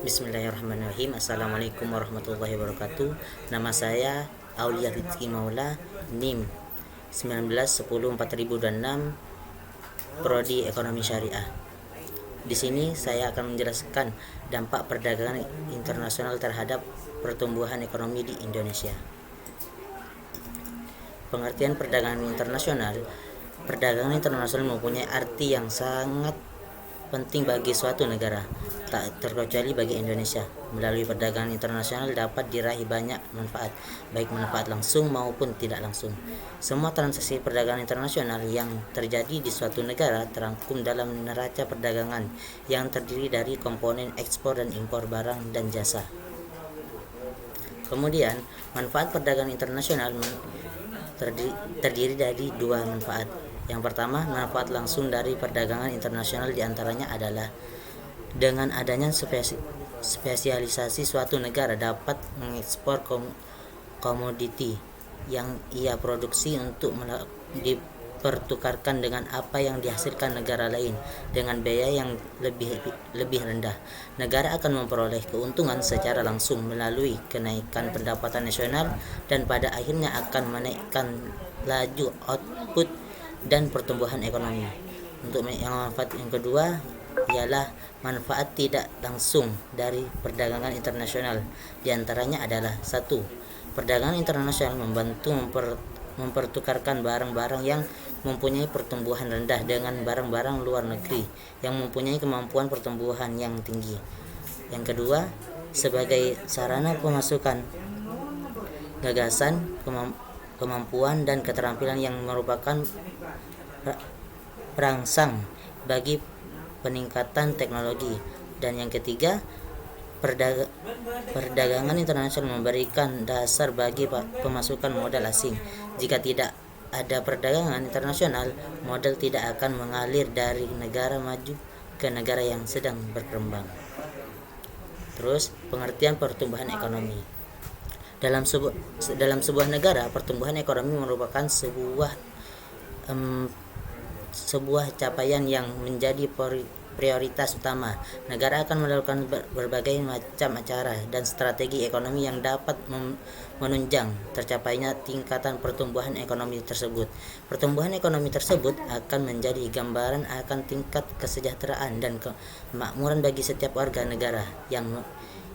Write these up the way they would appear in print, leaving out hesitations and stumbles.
Bismillahirrahmanirrahim. Assalamualaikum warahmatullahi wabarakatuh. Nama saya Aulia Rizky Maula, NIM 19104006, Prodi Ekonomi Syariah. Di sini saya akan menjelaskan dampak perdagangan internasional terhadap pertumbuhan ekonomi di Indonesia. Pengertian perdagangan internasional. Perdagangan internasional mempunyai arti yang sangat penting bagi suatu negara, tak terkecuali bagi Indonesia. Melalui perdagangan internasional dapat diraih banyak manfaat, baik manfaat langsung maupun tidak langsung. Semua transaksi perdagangan internasional yang terjadi di suatu negara terangkum dalam neraca perdagangan yang terdiri dari komponen ekspor dan impor barang dan jasa. Kemudian, manfaat perdagangan internasional terdiri dari dua manfaat. Yang pertama, manfaat langsung dari perdagangan internasional diantaranya adalah dengan adanya spesialisasi suatu negara dapat mengekspor komoditi yang ia produksi untuk dipertukarkan dengan apa yang dihasilkan negara lain dengan biaya yang lebih rendah. Negara akan memperoleh keuntungan secara langsung melalui kenaikan pendapatan nasional dan pada akhirnya akan menaikkan laju output dan pertumbuhan ekonomi. Untuk yang manfaat yang kedua ialah manfaat tidak langsung dari perdagangan internasional. Di antaranya adalah 1. Perdagangan internasional membantu mempertukarkan barang-barang yang mempunyai pertumbuhan rendah dengan barang-barang luar negeri yang mempunyai kemampuan pertumbuhan yang tinggi. Yang kedua, sebagai sarana pemasukan gagasan, kemampuan dan keterampilan yang merupakan perangsang bagi peningkatan teknologi. Dan yang ketiga, perdagangan internasional memberikan dasar bagi pemasukan modal asing. Jika tidak ada perdagangan internasional, modal tidak akan mengalir dari negara maju ke negara yang sedang berkembang. Terus, pengertian pertumbuhan ekonomi. Dalam sebuah negara, pertumbuhan ekonomi merupakan sebuah capaian yang menjadi prioritas utama. Negara akan melakukan berbagai macam acara dan strategi ekonomi yang dapat menunjang tercapainya tingkatan pertumbuhan ekonomi tersebut. Pertumbuhan ekonomi tersebut akan menjadi gambaran akan tingkat kesejahteraan dan kemakmuran bagi setiap warga negara yang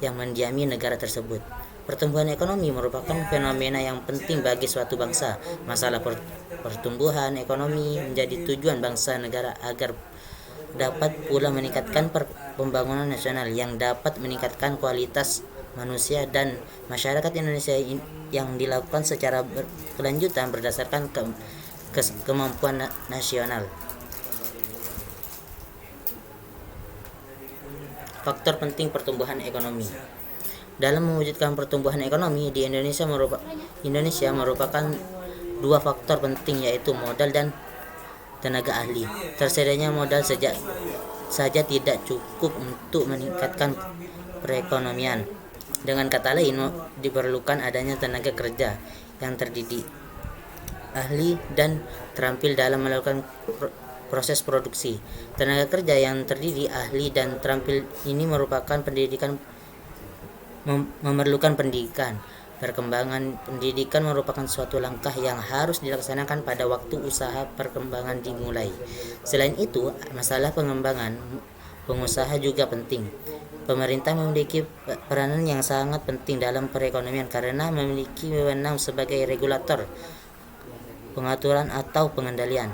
mendiami negara tersebut. Pertumbuhan ekonomi merupakan fenomena yang penting bagi suatu bangsa. Masalah pertumbuhan ekonomi menjadi tujuan bangsa negara agar dapat pula meningkatkan pembangunan nasional yang dapat meningkatkan kualitas manusia dan masyarakat Indonesia yang dilakukan secara berkelanjutan berdasarkan kemampuan nasional. Faktor penting pertumbuhan ekonomi. Dalam mewujudkan pertumbuhan ekonomi di Indonesia merupakan dua faktor penting, yaitu modal dan tenaga ahli. Tersedianya modal saja tidak cukup untuk meningkatkan perekonomian. Dengan kata lain, diperlukan adanya tenaga kerja yang terdidik, ahli dan terampil dalam melakukan proses produksi. Tenaga kerja yang terdidik, ahli dan terampil ini memerlukan pendidikan. Perkembangan pendidikan merupakan suatu langkah yang harus dilaksanakan pada waktu usaha perkembangan dimulai. Selain itu, masalah pengembangan pengusaha juga penting. Pemerintah memiliki peranan yang sangat penting dalam perekonomian karena memiliki wewenang sebagai regulator, pengaturan atau pengendalian.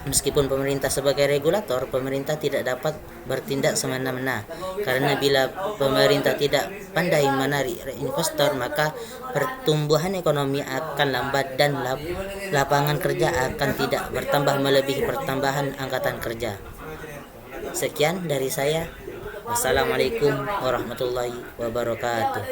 Meskipun pemerintah sebagai regulator, pemerintah tidak dapat bertindak semena-mena, karena bila pemerintah tidak pandai menarik investor, maka pertumbuhan ekonomi akan lambat dan lapangan kerja akan tidak bertambah melebihi pertambahan angkatan kerja. Sekian dari saya. Wassalamualaikum warahmatullahi wabarakatuh.